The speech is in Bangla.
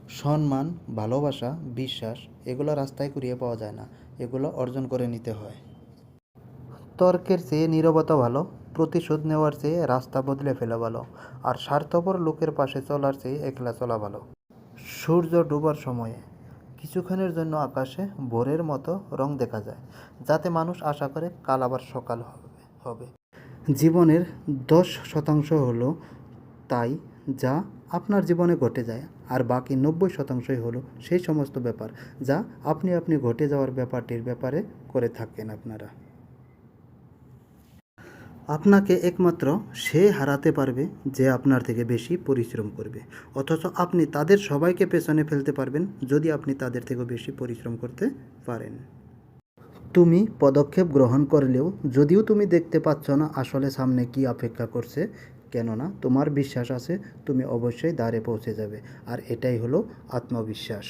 সম্মান, ভালোবাসা, বিশ্বাস এগুলো রাস্তায় কুড়িয়ে পাওয়া যায় না, এগুলো অর্জন করে নিতে হয়। তর্কের চেয়ে নীরবতা ভালো, প্রতিশোধ নেওয়ার চেয়ে রাস্তা বদলে ফেলা ভালো, আর স্বার্থপর লোকের পাশে চলার চেয়ে একলা চলা ভালো। সূর্য ডোবার সময়ে কিছুক্ষণের জন্য আকাশে ভোরের মতো রং দেখা যায়, যাতে মানুষ আশা করে কাল আবার সকাল হবে। জীবনের 10% হলো তাই যা আপনার জীবনে ঘটে যায়, আর বাকি 90%ই হলো সেই সমস্ত ব্যাপার যা আপনি ঘটে যাওয়ার ব্যাপারটির ব্যাপারে করে থাকেন আপনারা। আপনাকে একমাত্র সে হারাতে পারবে যে আপনার থেকে বেশি পরিশ্রম করবে, অথচ আপনি তাদের সবাইকে পেছনে ফেলতে পারবেন যদি আপনি তাদের থেকেও বেশি পরিশ্রম করতে পারেন। তুমি পদক্ষেপ গ্রহণ করলেও যদিও তুমি দেখতে পাচ্ছ না আসলে সামনে কি অপেক্ষা করছে, কেননা তোমার বিশ্বাস আছে তুমি অবশ্যই দ্বারে পৌঁছে যাবে, আর এটাই হলো আত্মবিশ্বাস।